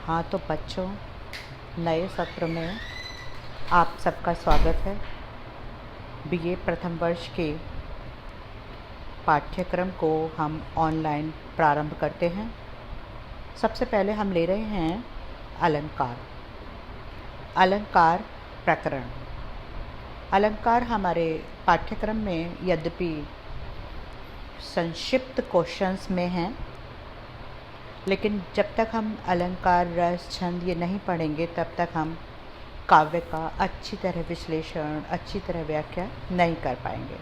हाँ तो बच्चों, नए सत्र में आप सबका स्वागत है। बीए प्रथम वर्ष के पाठ्यक्रम को हम ऑनलाइन प्रारंभ करते हैं। सबसे पहले हम ले रहे हैं अलंकार प्रकरण। अलंकार हमारे पाठ्यक्रम में यद्यपि संक्षिप्त क्वेश्चंस में हैं, लेकिन जब तक हम अलंकार, रस, छंद ये नहीं पढ़ेंगे तब तक हम काव्य का अच्छी तरह विश्लेषण, अच्छी तरह व्याख्या नहीं कर पाएंगे।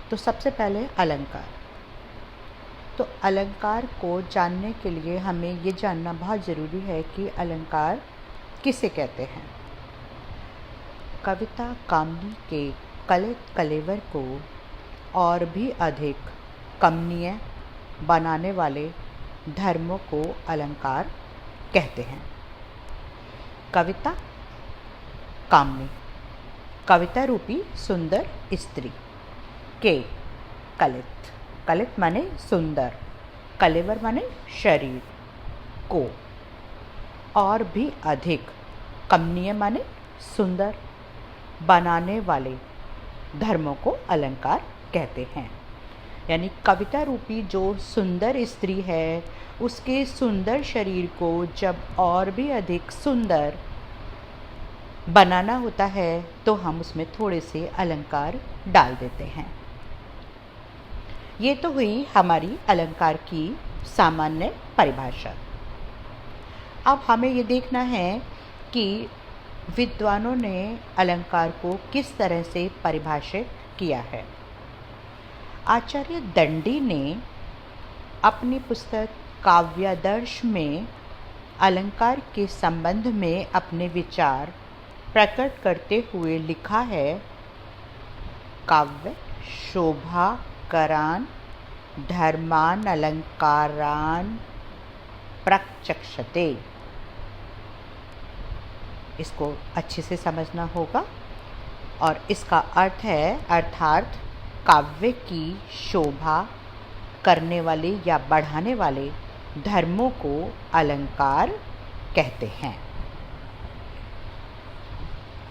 तो सबसे पहले अलंकार। तो अलंकार को जानने के लिए हमें ये जानना बहुत ज़रूरी है कि अलंकार किसे कहते हैं। कविता कामनी के कलित कलेवर को और भी अधिक कमनीय बनाने वाले धर्मों को अलंकार कहते हैं। कविता कामनी, कविता रूपी सुंदर स्त्री के कलित, कलित माने सुंदर, कलेवर माने शरीर को और भी अधिक कमनीय माने सुंदर बनाने वाले धर्मों को अलंकार कहते हैं। यानी कविता रूपी जो सुंदर स्त्री है, उसके सुंदर शरीर को जब और भी अधिक सुंदर बनाना होता है तो हम उसमें थोड़े से अलंकार डाल देते हैं। ये तो हुई हमारी अलंकार की सामान्य परिभाषा। अब हमें ये देखना है कि विद्वानों ने अलंकार को किस तरह से परिभाषित किया है। आचार्य दंडी ने अपनी पुस्तक काव्यादर्श में अलंकार के संबंध में अपने विचार प्रकट करते हुए लिखा है, काव्य शोभाकरान धर्मान अलंकारान प्रचक्षते। इसको अच्छे से समझना होगा और इसका अर्थ है, अर्थात काव्य की शोभा करने वाले या बढ़ाने वाले धर्मों को अलंकार कहते हैं।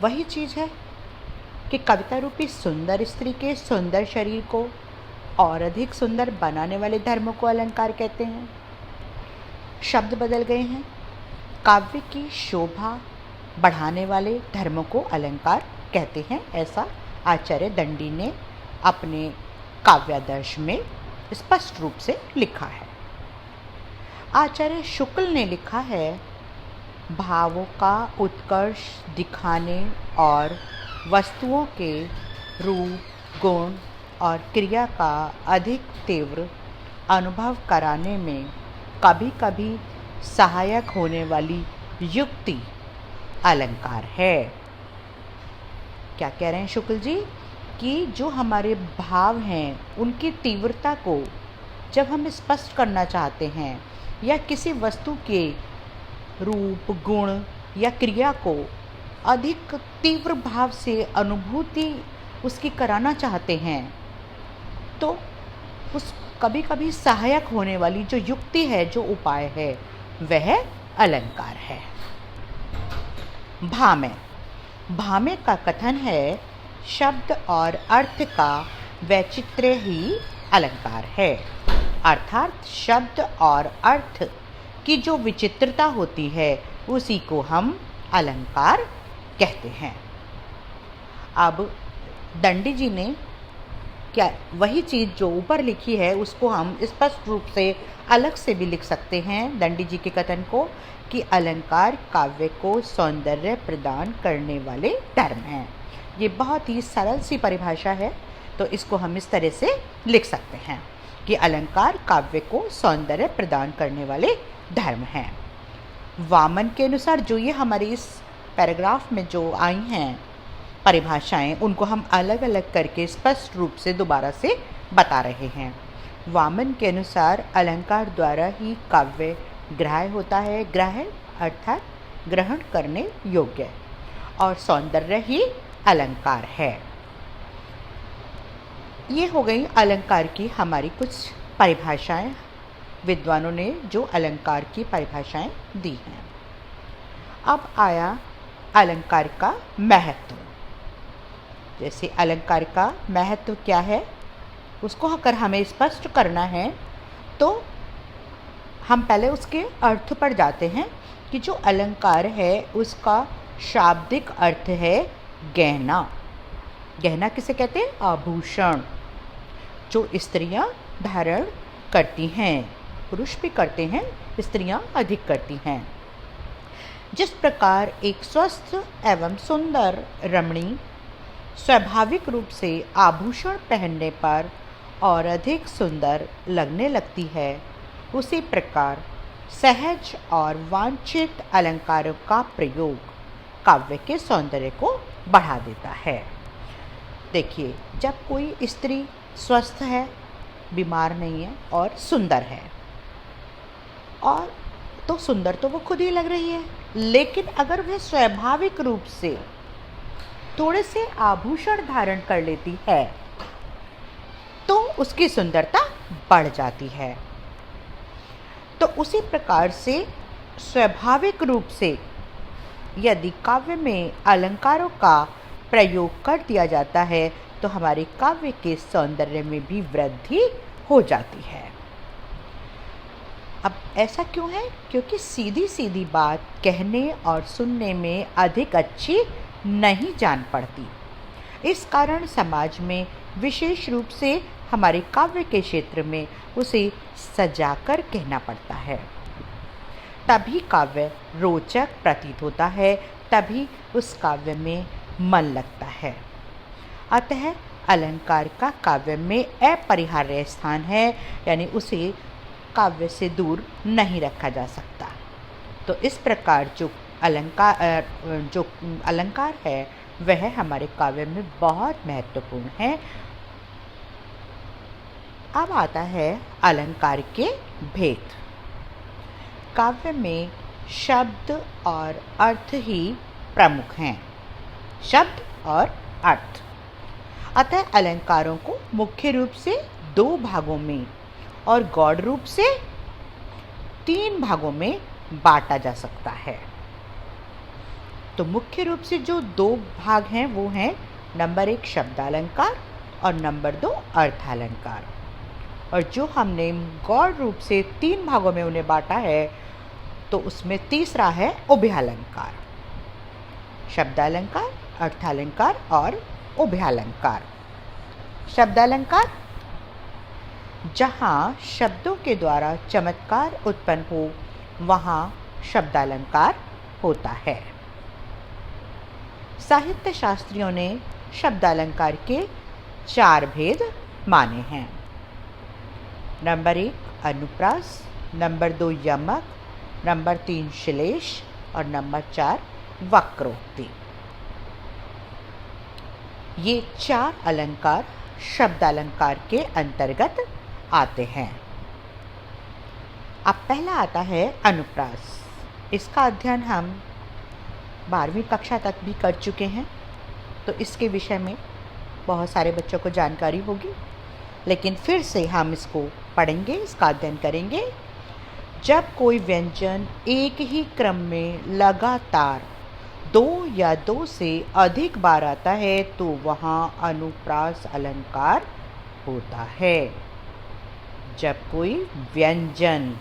वही चीज़ है कि कविता रूपी सुंदर स्त्री के सुंदर शरीर को और अधिक सुंदर बनाने वाले धर्मों को अलंकार कहते हैं। शब्द बदल गए हैं। काव्य की शोभा बढ़ाने वाले धर्मों को अलंकार कहते हैं, ऐसा आचार्य दंडी ने अपने काव्यादर्श में स्पष्ट रूप से लिखा है। आचार्य शुक्ल ने लिखा है, भावों का उत्कर्ष दिखाने और वस्तुओं के रूप, गुण और क्रिया का अधिक तीव्र अनुभव कराने में कभी कभी सहायक होने वाली युक्ति अलंकार है। क्या कह रहे हैं शुक्ल जी कि जो हमारे भाव हैं उनकी तीव्रता को जब हम स्पष्ट करना चाहते हैं या किसी वस्तु के रूप, गुण या क्रिया को अधिक तीव्र भाव से अनुभूति उसकी कराना चाहते हैं, तो उस कभी कभी सहायक होने वाली जो युक्ति है, जो उपाय है, वह अलंकार है। भामे का कथन है, शब्द और अर्थ का वैचित्र्य ही अलंकार है। अर्थात शब्द और अर्थ की जो विचित्रता होती है उसी को हम अलंकार कहते हैं। अब दंडी जी ने क्या वही चीज़ जो ऊपर लिखी है उसको हम स्पष्ट रूप से अलग से भी लिख सकते हैं। दंडी जी के कथन को कि अलंकार काव्य को सौंदर्य प्रदान करने वाले धर्म हैं। ये बहुत ही सरल सी परिभाषा है, तो इसको हम इस तरह से लिख सकते हैं कि अलंकार काव्य को सौंदर्य प्रदान करने वाले धर्म हैं। वामन के अनुसार जो ये हमारे इस पैराग्राफ में जो आई हैं परिभाषाएं, उनको हम अलग अलग करके स्पष्ट रूप से दोबारा से बता रहे हैं। वामन के अनुसार अलंकार द्वारा ही काव्य ग्राह्य होता है। ग्राह्य अर्थात ग्रहण करने योग्य, और सौंदर्य ही अलंकार है। ये हो गई अलंकार की हमारी कुछ परिभाषाएं। विद्वानों ने जो अलंकार की परिभाषाएं दी हैं। अब आया अलंकार का महत्व। जैसे अलंकार का महत्व क्या है, उसको अगर हमें स्पष्ट करना है तो हम पहले उसके अर्थ पर जाते हैं कि जो अलंकार है उसका शाब्दिक अर्थ है गहना। गहना किसे कहते हैं? आभूषण, जो स्त्रियां धारण करती हैं। पुरुष भी करते हैं, स्त्रियां अधिक करती हैं। जिस प्रकार एक स्वस्थ एवं सुंदर रमणी स्वाभाविक रूप से आभूषण पहनने पर और अधिक सुंदर लगने लगती है, उसी प्रकार सहज और वांछित अलंकारों का प्रयोग काव्य के सौंदर्य को बढ़ा देता है। देखिए, जब कोई स्त्री स्वस्थ है, बीमार नहीं है और सुंदर है, और तो सुंदर तो वो खुद ही लग रही है, लेकिन अगर वह स्वाभाविक रूप से थोड़े से आभूषण धारण कर लेती है तो उसकी सुंदरता बढ़ जाती है। तो उसी प्रकार से स्वाभाविक रूप से यदि काव्य में अलंकारों का प्रयोग कर दिया जाता है तो हमारे काव्य के सौंदर्य में भी वृद्धि हो जाती है। अब ऐसा क्यों है? क्योंकि सीधी सीधी बात कहने और सुनने में अधिक अच्छी नहीं जान पड़ती। इस कारण समाज में विशेष रूप से हमारे काव्य के क्षेत्र में उसे सजाकर कहना पड़ता है, तभी काव्य रोचक प्रतीत होता है, तभी उस काव्य में मन लगता है। अतः अलंकार का काव्य में अपरिहार्य स्थान है, यानी उसे काव्य से दूर नहीं रखा जा सकता। तो इस प्रकार जो अलंकार है वह हमारे काव्य में बहुत महत्वपूर्ण है। अब आता है अलंकार के भेद। काव्य में शब्द और अर्थ ही प्रमुख हैं, शब्द और अर्थ। अतः अलंकारों को मुख्य रूप से 2 भागों में और गौड़ रूप से 3 भागों में बांटा जा सकता है। तो मुख्य रूप से जो 2 भाग हैं वो हैं नंबर 1 शब्दालंकार और नंबर 2 अर्थालंकार। और जो हमने गौड़ रूप से 3 भागों में उन्हें बांटा है तो उसमें तीसरा है उभयालंकार। शब्दालंकार, अर्थालंकार और उभयालंकार। शब्दालंकार, जहाँ शब्दों के द्वारा चमत्कार उत्पन्न हो वहाँ शब्दालंकार होता है। साहित्य शास्त्रियों ने शब्दालंकार के 4 भेद माने हैं। नंबर 1 अनुप्रास, नंबर 2 यमक, नंबर 3 श्लेष और नंबर 4 वक्रोक्ति। ये 4 अलंकार शब्दालंकार के अंतर्गत आते हैं। अब पहला आता है अनुप्रास। इसका अध्ययन हम 12वीं कक्षा तक भी कर चुके हैं, तो इसके विषय में बहुत सारे बच्चों को जानकारी होगी, लेकिन फिर से हम इसको पढ़ेंगे, इसका अध्ययन करेंगे। जब कोई व्यंजन एक ही क्रम में लगातार 2 या 2 से अधिक बार आता है तो वहाँ अनुप्रास अलंकार होता है। जब कोई व्यंजन,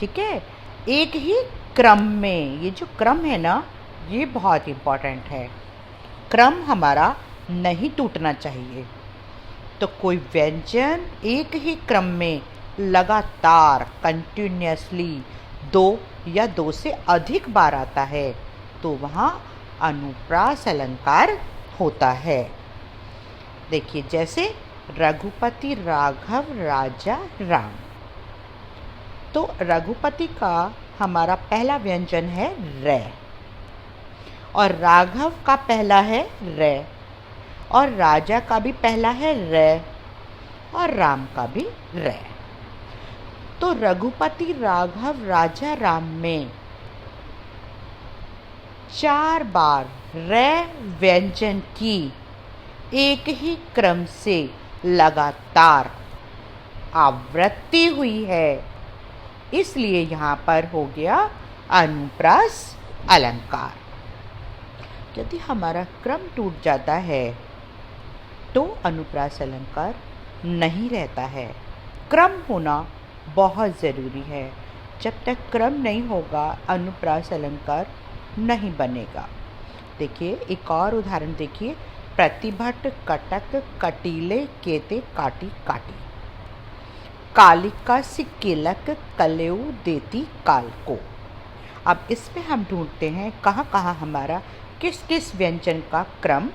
ठीक है, एक ही क्रम में, ये जो क्रम है ना, ये बहुत इम्पोर्टेंट है। क्रम हमारा नहीं टूटना चाहिए। तो कोई व्यंजन एक ही क्रम में लगातार कंटिन्यूअसली 2 या 2 से अधिक बार आता है तो वहाँ अनुप्रास अलंकार होता है। देखिए, जैसे रघुपति राघव राजा राम। तो रघुपति का हमारा पहला व्यंजन है रै, और राघव का पहला है रै, और राजा का भी पहला है रै, और राम का भी रै। तो रघुपति राघव राजा राम में 4 बार रै व्यंजन की एक ही क्रम से लगातार आवृत्ति हुई है, इसलिए यहाँ पर हो गया अनुप्रास अलंकार। यदि हमारा क्रम टूट जाता है तो अनुप्रास अलंकार नहीं रहता है। क्रम होना बहुत ज़रूरी है। जब तक क्रम नहीं होगा अनुप्रास अलंकार नहीं बनेगा। देखिए एक और उदाहरण देखिए, प्रतिभट कटक कटीले केते काटी काटी, कालिका सी किलक कलेऊ देती काल को। अब इसमें हम ढूंढते हैं कहाँ कहाँ हमारा किस किस व्यंजन का क्रम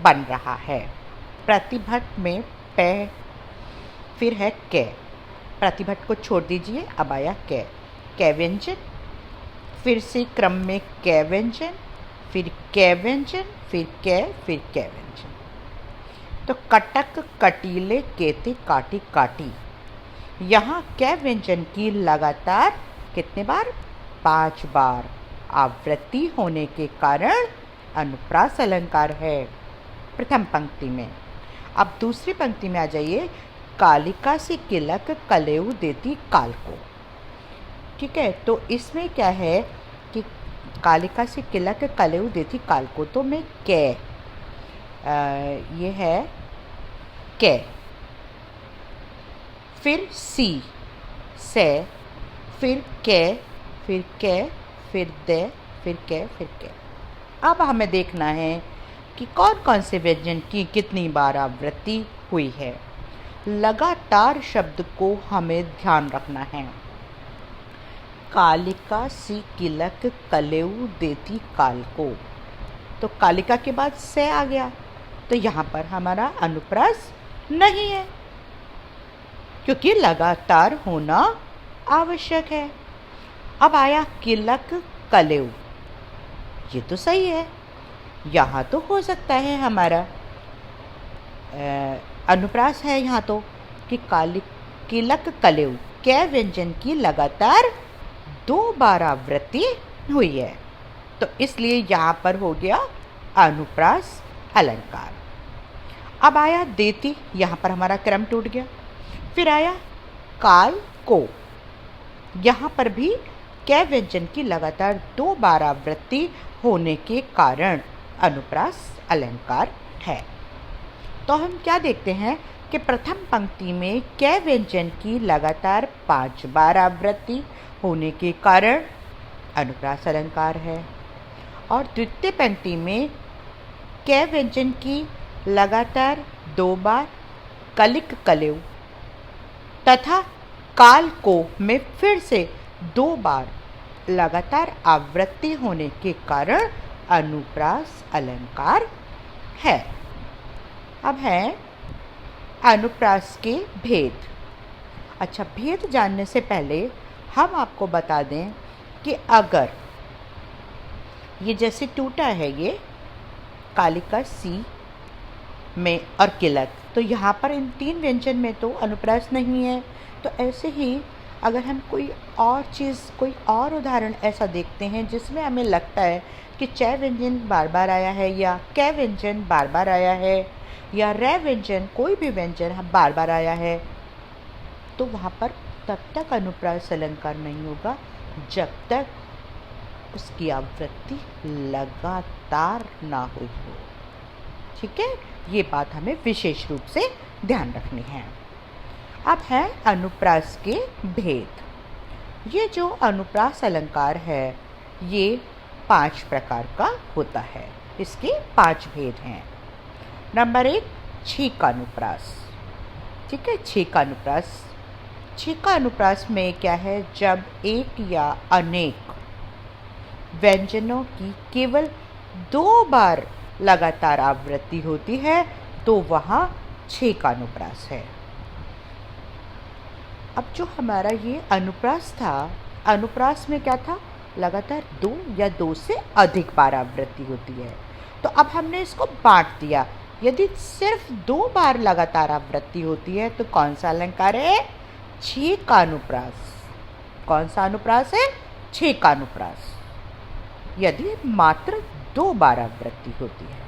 बन रहा है। प्रतिभट में पै, फिर है कै, प्रतिभट को छोड़ दीजिए, अब आया कै, कै व्यंजन, फिर से क्रम में कै व्यंजन, फिर कै व्यंजन, फिर कै, फिर कै व्यंजन। तो कटक कटीले केते काटी काटी, यहाँ कै व्यंजन की लगातार कितने बार? 5 बार आवृत्ति होने के कारण अनुप्रास अलंकार है प्रथम पंक्ति में। अब दूसरी पंक्ति में आ जाइए, कालिका से किलक कलेऊ देती काल को। ठीक है, तो इसमें क्या है कि कालिका से किलक कलेऊ देती काल को, तो मैं कै, ये है कै, फिर सी से, फिर कै, फिर कै, फिर दे, फिर कै, फिर कै। अब हमें देखना है कि कौन कौन से व्यंजन की कितनी बार आवृत्ति हुई है। लगातार शब्द को हमें ध्यान रखना है। कालिका सी किलक कलेऊ देती काल को, तो कालिका के बाद से आ गया, तो यहाँ पर हमारा अनुप्रास नहीं है क्योंकि लगातार होना आवश्यक है। अब आया किलक कलेऊ, ये तो सही है, यहाँ तो हो सकता है हमारा अनुप्रास है यहाँ तो कि किलक कलेऊ, कै व्यंजन की लगातार 2 बार आवृत्ति हुई है, तो इसलिए यहाँ पर हो गया अनुप्रास अलंकार। अब आया देती, यहाँ पर हमारा क्रम टूट गया। फिर आया काल को, यहाँ पर भी कै व्यंजन की लगातार 2 बार आवृत्ति होने के कारण अनुप्रास अलंकार है। तो हम क्या देखते हैं कि प्रथम पंक्ति में कै व्यंजन की लगातार 5 बार आवृत्ति होने के कारण अनुप्रास अलंकार है, और द्वितीय पंक्ति में कै व्यंजन की लगातार 2 बार कलिक कलेऊ तथा काल को में फिर से 2 बार लगातार आवृत्ति होने के कारण अनुप्रास अलंकार है। अब है अनुप्रास के भेद। अच्छा, भेद जानने से पहले हम आपको बता दें कि अगर ये जैसे टूटा है ये कालिका सी में और किलक, तो यहाँ पर इन 3 व्यंजन में तो अनुप्रास नहीं है। तो ऐसे ही अगर हम कोई और चीज़, कोई और उदाहरण ऐसा देखते हैं जिसमें हमें लगता है कि चै व्यंजन बार बार आया है या कै व्यंजन बार बार आया है या रै व्यंजन, कोई भी व्यंजन हम बार बार आया है, तो वहाँ पर तब तक अनुप्रास अलंकार नहीं होगा जब तक उसकी आवृत्ति लगातार ना हुई हो। ठीक है, ये बात हमें विशेष रूप से ध्यान रखनी है। अब है अनुप्रास के भेद। ये जो अनुप्रास अलंकार है ये 5 प्रकार का होता है। इसके 5 भेद हैं। नंबर 1, छीका अनुप्रास। ठीक है, छीका अनुप्रास। छीका अनुप्रास में क्या है, जब एक या अनेक व्यंजनों की केवल 2 बार लगातार आवृत्ति होती है तो वहाँ छीका अनुप्रास है। अब जो हमारा ये अनुप्रास था, अनुप्रास में क्या था, लगातार 2 या 2 से अधिक बार आवृत्ति होती है। तो अब हमने इसको बांट दिया। यदि सिर्फ 2 बार लगातार आवृत्ति होती है तो कौन सा अलंकार है? छीका अनुप्रास। कौन सा अनुप्रास है? छीका अनुप्रास। यदि मात्र 2 बार आवृत्ति होती है।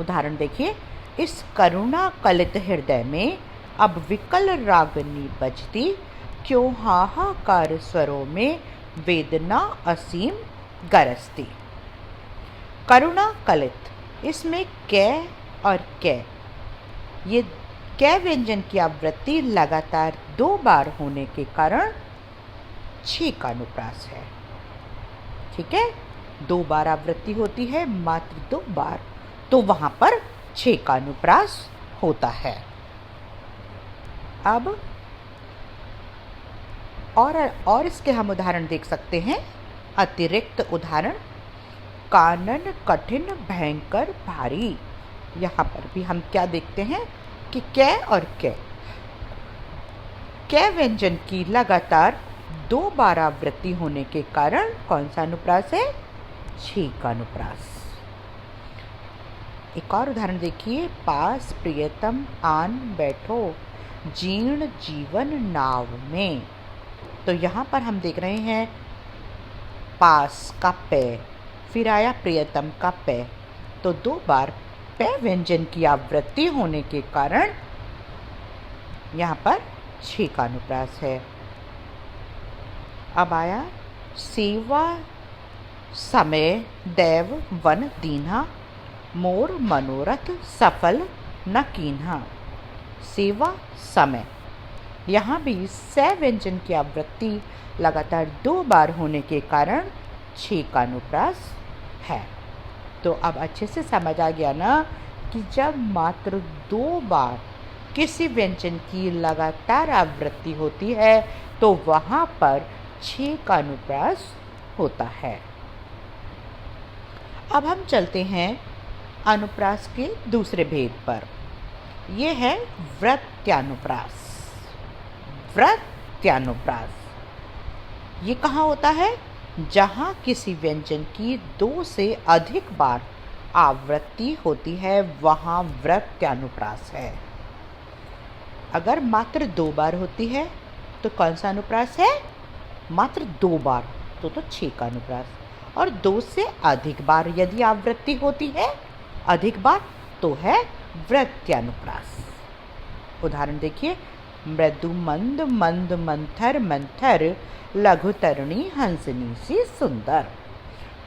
उदाहरण देखिए, इस करुणा कलित हृदय में अब विकल रागनी बजती, क्यों हाहाकार स्वरों में वेदना असीम गरजती। करुणा कलित, इसमें कै और कै, ये कै व्यंजन की आवृत्ति लगातार 2 बार होने के कारण 6 का अनुप्रास है। ठीक है, 2 बार आवृत्ति होती है, मात्र 2 बार, तो वहां पर 6 का अनुप्रास होता है। अब और इसके हम उदाहरण देख सकते हैं, अतिरिक्त उदाहरण। कानन कठिन भयंकर भारी, यहाँ पर भी हम क्या देखते हैं कि कै और कै व्यंजन की लगातार 2 बार आवृत्ति होने के कारण कौन सा अनुप्रास है? 6 का अनुप्रास। एक और उदाहरण देखिए, पास प्रियतम आन बैठो, जीर्ण जीवन नाव में। तो यहाँ पर हम देख रहे हैं पास का पै, फिर आया प्रियतम का पै, तो 2 बार पै व्यंजन की आवृत्ति होने के कारण यहाँ पर 6 का अनुप्रास है। अब आया सेवा समय दैव वन दीन्हा, मोर मनोरथ सफल न कीन्हा। सेवा समय, यहाँ भी सै व्यंजन की आवृत्ति लगातार 2 बार होने के कारण 6 का अनुप्रास है। तो अब अच्छे से समझ आ गया ना कि जब मात्र 2 बार किसी व्यंजन की लगातार आवृत्ति होती है तो वहाँ पर 6 का अनुप्रास होता है। अब हम चलते हैं अनुप्रास के दूसरे भेद पर। यह है वृत्यानुप्रास। वृत्यानुप्रास ये कहाँ होता है? जहाँ किसी व्यंजन की 2 से अधिक बार आवृत्ति होती है वहाँ वृत्यानुप्रास है। अगर मात्र 2 बार होती है तो कौन सा अनुप्रास है? मात्र 2 बार, तो 6 का अनुप्रास। और 2 से अधिक बार यदि आवृत्ति होती है, अधिक बार, तो है वृत्यानुप्रास। उदाहरण देखिए, मृदु मंद मंद मंथर मंथर, लघु तरुणी हंसनी सी सुंदर।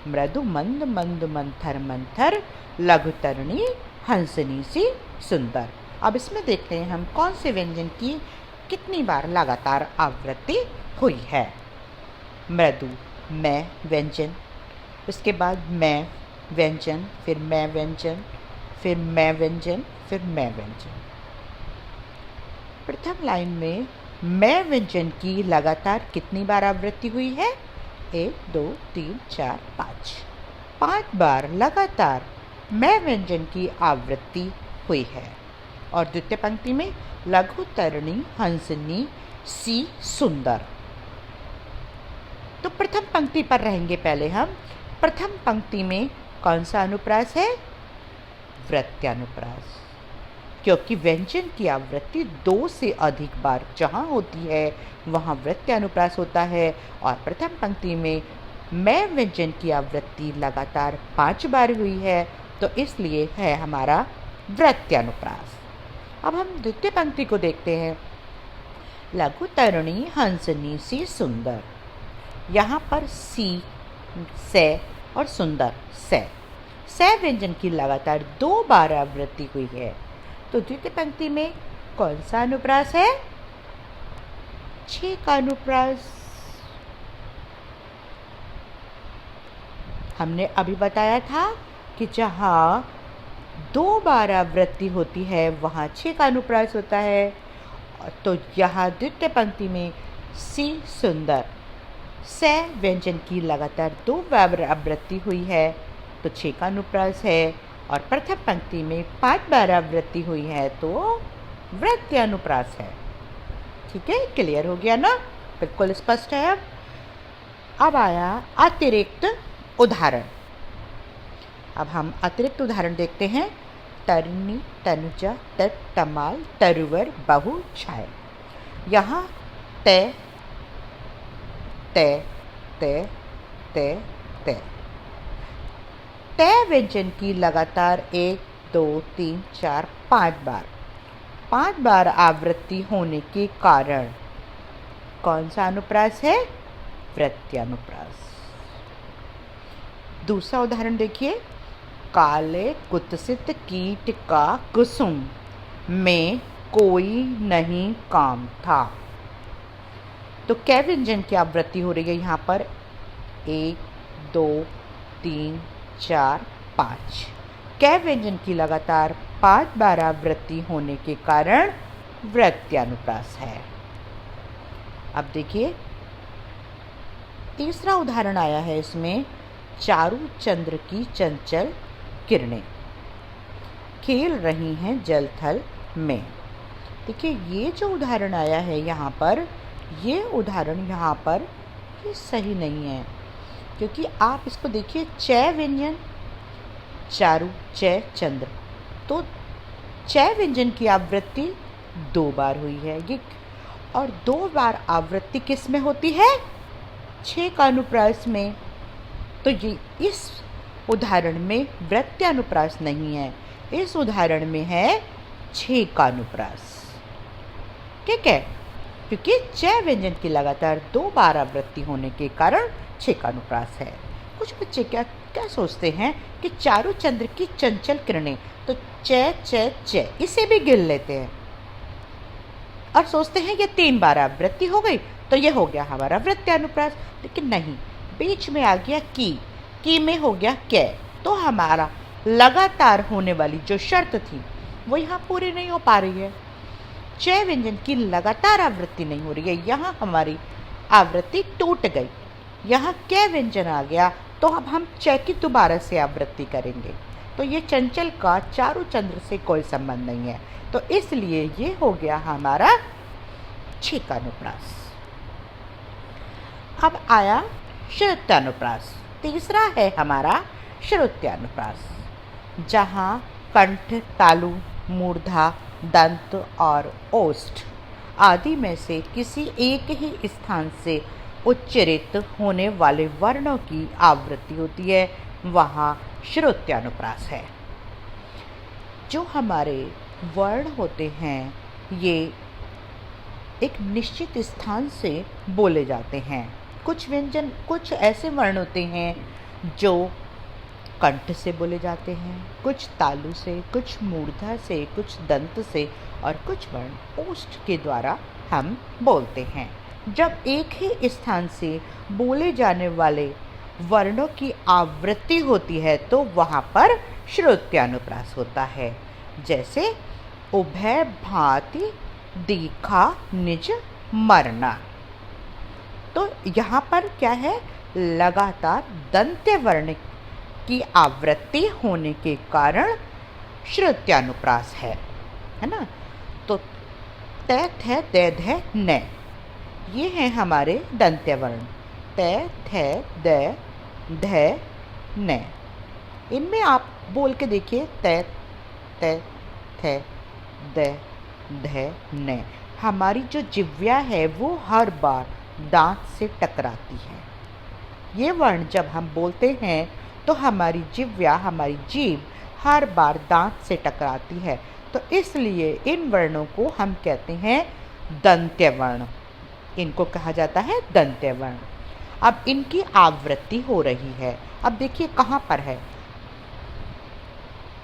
मृदु मंद मंद मंथर मंथर, लघु तरुणी हंसनी सी सुंदर। अब इसमें देखते हैं हम कौन से व्यंजन की कितनी बार लगातार आवृत्ति हुई है। मृदु मैं व्यंजन, उसके बाद मैं व्यंजन, फिर मैं व्यंजन, फिर मैं व्यंजन, फिर मैं व्यंजन। प्रथम लाइन में मैं व्यंजन की लगातार कितनी बार आवृत्ति हुई है? 1 2 3 4 5, 5 बार लगातार मैं व्यंजन की आवृत्ति हुई है। और द्वितीय पंक्ति में लघु तरुणी हंसनी सी सुंदर। तो प्रथम पंक्ति पर रहेंगे पहले हम। प्रथम पंक्ति में कौन सा अनुप्रास है? वृत्यानुप्रास, क्योंकि व्यंजन की आवृत्ति 2 से अधिक बार जहाँ होती है वहाँ वृत्यानुप्रास होता है। और प्रथम पंक्ति में मैं व्यंजन की आवृत्ति लगातार 5 बार हुई है, तो इसलिए है हमारा वृत्यानुप्रास। अब हम द्वितीय पंक्ति को देखते हैं। लघु तरुणी हंसनी सी सुंदर, यहाँ पर सी, से और सुंदर से व्यंजन की लगातार 2 बार आवृत्ति हुई है, तो द्वितीय पंक्ति में कौन सा अनुप्रास है? 6 का अनुप्रास। हमने अभी बताया था कि जहाँ 2 बार आवृत्ति होती है वहाँ 6 का अनुप्रास होता है। तो यहाँ द्वितीय पंक्ति में सी सुंदर, से व्यंजन की लगातार 2 बार आवृत्ति हुई है तो 6 का अनुप्रास है। और प्रथम पंक्ति में 5 बार आवृत्ति हुई है तो वृत्यानुप्रास है। ठीक है, क्लियर हो गया ना? बिल्कुल स्पष्ट है। अब आया अतिरिक्त उदाहरण। अब हम अतिरिक्त उदाहरण देखते हैं। तरुणी तनुजा तट तमाल तरुवर बहु छाय, यहाँ ते ते ते ते ते तय व्यंजन की लगातार 1 2 3 4 5 बार 5 बार आवृत्ति होने के कारण कौन सा अनुप्रास है? वृत्यानुप्रास। दूसरा उदाहरण देखिए, काले कुत्सित कीट का कुसुम में कोई नहीं काम था। तो कै व्यंजन की आवृत्ति हो रही है यहाँ पर? 1 2 3 4 5। कै व्यंजन की लगातार 5 बार आवृत्ति होने के कारण वृत्यानुप्रास है। अब देखिए तीसरा उदाहरण आया है इसमें, चारु चंद्र की चंचल किरणें खेल रही हैं जल थल में। देखिए ये जो उदाहरण आया है यहाँ पर, ये उदाहरण यहाँ पर ये सही नहीं है, क्योंकि आप इसको देखिए, चय व्यंजन, चारु चय चंद्र, तो चय व्यंजन की आवृत्ति 2 बार हुई है ये, और 2 बार आवृत्ति किस में होती है? 6 का अनुप्रास में। तो ये इस उदाहरण में वृत्यानुप्रास नहीं है, इस उदाहरण में है 6 का अनुप्रास। ठीक है, क्योंकि चय व्यंजन की लगातार 2 बार आवृत्ति होने के कारण 6 का अनुप्रास है। कुछ बच्चे क्या क्या सोचते हैं कि चारु चंद्र की चंचल किरणें, तो चय चय चय इसे भी गिन लेते हैं और सोचते हैं ये 3 बार आवृत्ति हो गई तो ये हो गया हमारा वृत्यानुप्रास। लेकिन नहीं, बीच में आ गया की में हो गया कै, तो हमारा लगातार होने वाली जो शर्त थी वो यहाँ पूरी नहीं हो पा रही है। चय व्यंजन की लगातार आवृत्ति नहीं हो रही है, यहाँ हमारी आवृत्ति टूट गई। यहाँ कै व्यंजन आ गया तो अब हम चय की दोबारा से आवृत्ति करेंगे, तो ये चंचल का चारु चंद्र से कोई संबंध नहीं है, तो इसलिए ये हो गया हमारा 6 का अनुप्रास। अब आया श्रुत्यानुप्रास। तीसरा है हमारा श्रुत्यानुप्रास, जहाँ कंठ, तालु, मूर्धा, दंत और ओष्ठ आदि में से किसी एक ही स्थान से उच्चरित होने वाले वर्णों की आवृत्ति होती है, वहाँ श्रुत्यानुप्रास है। जो हमारे वर्ण होते हैं ये एक निश्चित स्थान से बोले जाते हैं। कुछ व्यंजन, कुछ ऐसे वर्ण होते हैं जो कंठ से बोले जाते हैं, कुछ तालु से, कुछ मूर्धा से, कुछ दंत से, और कुछ वर्ण ओष्ठ के द्वारा हम बोलते हैं। जब एक ही स्थान से बोले जाने वाले वर्णों की आवृत्ति होती है तो वहाँ पर श्रुत्यानुप्रास होता है। जैसे उभय भांति दीखा निज मरना, तो यहाँ पर क्या है? लगातार दंत्य वर्ण की आवृत्ति होने के कारण श्रुत्यानुप्रास है ना। तो तै थे दै धै न, ये हैं हमारे दंत्य वर्ण, तै थे दै धै न। इनमें आप बोल के देखिए, तै तै थे दै धै न। हमारी जो जिह्वा है वो हर बार दांत से टकराती है। ये वर्ण जब हम बोलते हैं तो हमारी जिह्वा, हमारी जीभ हर बार दांत से टकराती है, तो इसलिए इन वर्णों को हम कहते हैं दंत्य वर्ण। इनको कहा जाता है दंत्य वर्ण। अब इनकी आवृत्ति हो रही है। अब देखिए कहाँ पर है?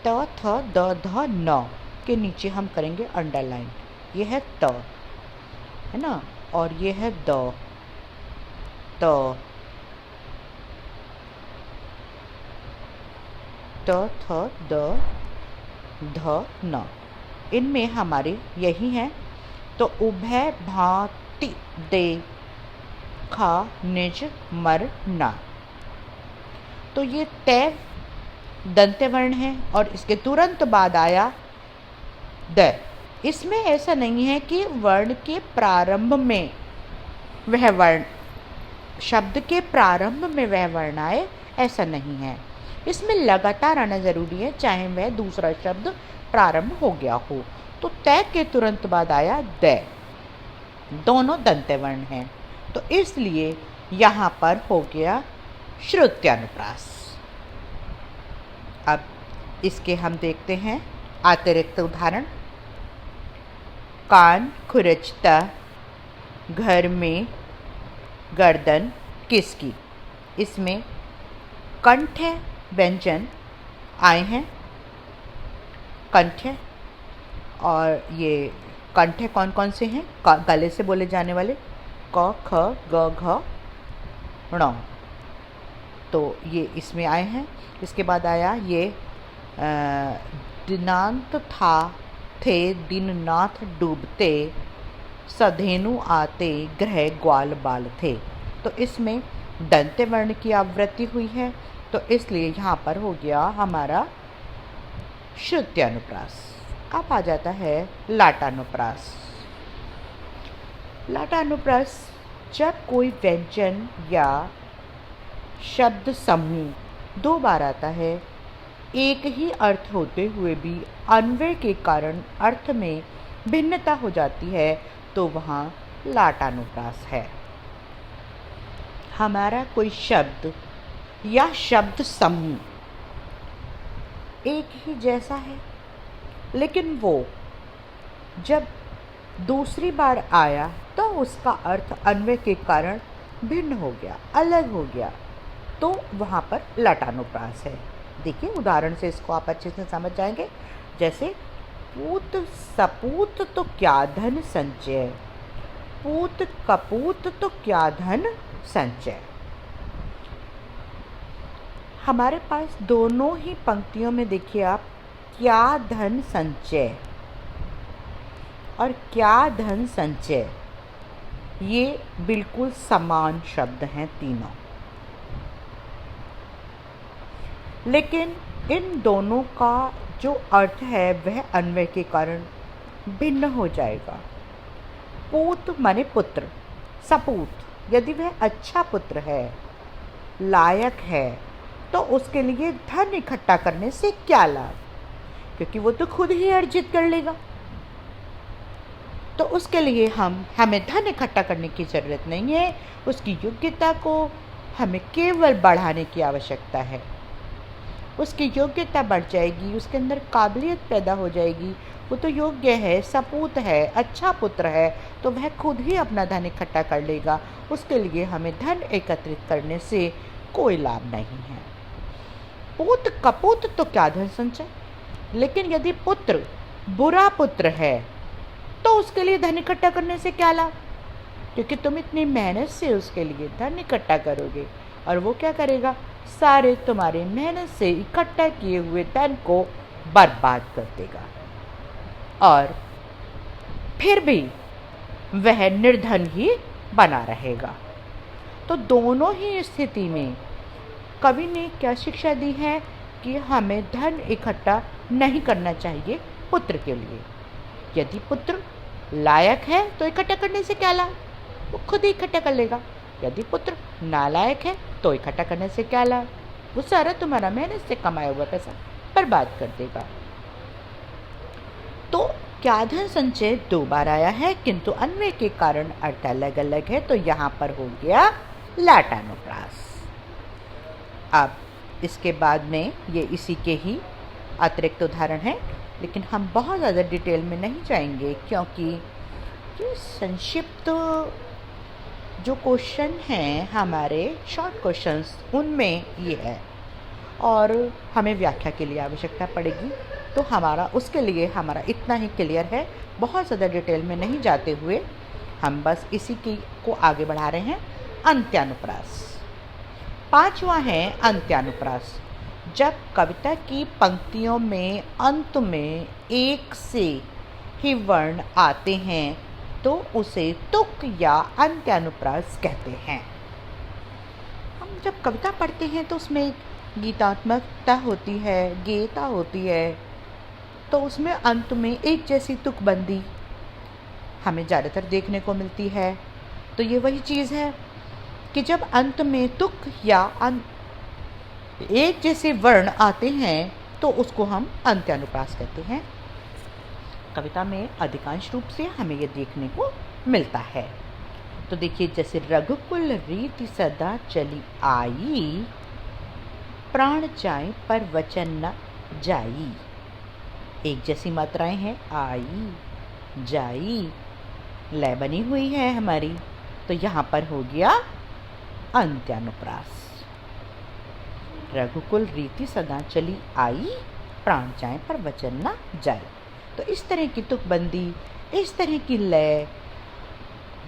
त थ द ध न के नीचे हम करेंगे अंडरलाइन। ये है त, है ना, और ये है द, त थ द ध न, इनमें हमारे यही हैं। तो उभय भांति दे खा निज मर ना, तो ये तय दंत्य वर्ण है और इसके तुरंत बाद आया द। इसमें ऐसा नहीं है कि वर्ण के प्रारंभ में वह वर्ण, शब्द के प्रारंभ में वह वर्ण आए, ऐसा नहीं है। इसमें लगातार आना जरूरी है, चाहे वह दूसरा शब्द प्रारंभ हो गया हो। तो तय के तुरंत बाद आया द, दोनों दंत्य वर्ण हैं, तो इसलिए यहाँ पर हो गया श्रुत्यानुप्रास। अब इसके हम देखते हैं अतिरिक्त उदाहरण। कान खुरचता, घर में गर्दन किसकी। इसमें कंठ व्यंजन आए हैं। कंठ, और ये कंठ कौन कौन से हैं? गले से बोले जाने वाले क, ख, ग, घ, ण, तो ये इसमें आए हैं। इसके बाद आया ये दिनांत था थे दीननाथ डूबते, सधेनु आते ग्रह ग्वाल बाल थे। तो इसमें दंत्य वर्ण की आवृत्ति हुई है, तो इसलिए यहाँ पर हो गया हमारा श्रुत्यानुप्रास। अब आ जाता है लाटानुप्रास। लाटानुप्रास जब कोई व्यंजन या शब्द समूह दो बार आता है, एक ही अर्थ होते हुए भी अन्वय के कारण अर्थ में भिन्नता हो जाती है, तो वहाँ लाटानुप्रास है। हमारा कोई शब्द या शब्द समूह एक ही जैसा है, लेकिन वो जब दूसरी बार आया तो उसका अर्थ अन्वय के कारण भिन्न हो गया, अलग हो गया, तो वहाँ पर लाटानुप्रास है। देखिए उदाहरण से इसको आप अच्छे से समझ जाएंगे। जैसे पूत सपूत तो क्या धन संचय, पूत कपूत तो क्या धन संचय। हमारे पास दोनों ही पंक्तियों में देखिए आप, क्या धन संचय और क्या धन संचय, ये बिल्कुल समान शब्द हैं तीनों, लेकिन इन दोनों का जो अर्थ है वह अन्वय के कारण भिन्न हो जाएगा। पूत माने पुत्र, सपूत यदि वह अच्छा पुत्र है, लायक है, तो उसके लिए धन इकट्ठा करने से क्या लाभ, क्योंकि वो तो खुद ही अर्जित कर लेगा। तो उसके लिए हमें धन इकट्ठा करने की ज़रूरत नहीं है, उसकी योग्यता को हमें केवल बढ़ाने की आवश्यकता है। उसकी योग्यता बढ़ जाएगी, उसके अंदर काबिलियत पैदा हो जाएगी, वो तो योग्य है, सपूत है, अच्छा पुत्र है, तो वह खुद ही अपना धन इकट्ठा कर लेगा। उसके लिए हमें धन एकत्रित करने से कोई लाभ नहीं है। पूत कपूत तो क्या धन संचय, लेकिन यदि पुत्र बुरा पुत्र है तो उसके लिए धन इकट्ठा करने से क्या लाभ, क्योंकि तुम इतनी मेहनत से उसके लिए धन इकट्ठा करोगे और वो क्या करेगा, सारे तुम्हारे मेहनत से इकट्ठा किए हुए धन को बर्बाद कर देगा और फिर भी वह निर्धन ही बना रहेगा। तो दोनों ही स्थिति में कवि ने क्या शिक्षा दी है कि हमें धन इकट्ठा नहीं करना चाहिए पुत्र के लिए। यदि पुत्र लायक है तो इकट्ठा करने से क्या लाभ, वो खुद ही इकट्ठा कर लेगा। यदि पुत्र नालायक है तो इकट्ठा करने से क्या लाभ, वो सारा तुम्हारा मेहनत से कमाया हुआ पैसा बर्बाद कर देगा। तो क्या धन संचय दो बार आया है, किंतु अन्वय के कारण अर्थ अलग अलग है, तो यहाँ पर हो गया लाटानुप्रास। अब इसके बाद में ये इसी के ही अतिरिक्त उदाहरण है, लेकिन हम बहुत ज़्यादा डिटेल में नहीं जाएंगे, क्योंकि ये संक्षिप्त जो क्वेश्चन हैं हमारे शॉर्ट क्वेश्चंस, उनमें ये है और हमें व्याख्या के लिए आवश्यकता पड़ेगी, तो उसके लिए हमारा इतना ही क्लियर है। बहुत ज़्यादा डिटेल में नहीं जाते हुए हम बस इसी को आगे बढ़ा रहे हैं। अंत्यानुप्रास। पांचवा है अंत्यानुप्रास। जब कविता की पंक्तियों में अंत में एक से ही वर्ण आते हैं तो उसे तुक या अंत्यानुप्रास कहते हैं। हम जब कविता पढ़ते हैं तो उसमें गीतात्मकता होती है, गेयता होती है, तो उसमें अंत में एक जैसी तुकबंदी हमें ज़्यादातर देखने को मिलती है। तो ये वही चीज़ है कि जब अंत में तुक या एक जैसे वर्ण आते हैं तो उसको हम अंत्यानुप्रास कहते हैं। कविता में अधिकांश रूप से हमें यह देखने को मिलता है। तो देखिए, जैसे रघुकुल रीति सदा चली आई, प्राण जाए पर वचन न जाई। एक जैसी मात्राएं हैं, आई, जाई। लय बनी हुई है हमारी, तो यहाँ पर हो गया अंत्यानुप्रास। रघुकुल रीति सदा चली आई, प्राण जाए पर वचन न जाए। तो इस तरह की तुकबंदी, इस तरह की लय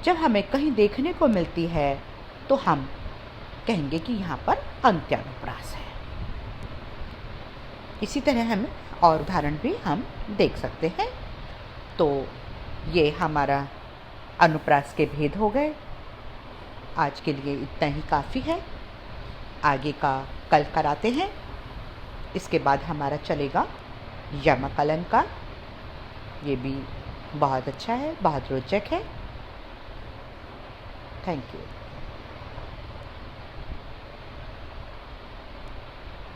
जब हमें कहीं देखने को मिलती है तो हम कहेंगे कि यहाँ पर अंत्यानुप्रास है। इसी तरह हमें और उदाहरण भी हम देख सकते हैं। तो ये हमारा अनुप्रास के भेद हो गए। आज के लिए इतना ही काफ़ी है। आगे का कल कराते हैं। इसके बाद हमारा चलेगा यमक अलंकार। ये भी बहुत अच्छा है, बहुत रोचक है। Thank you.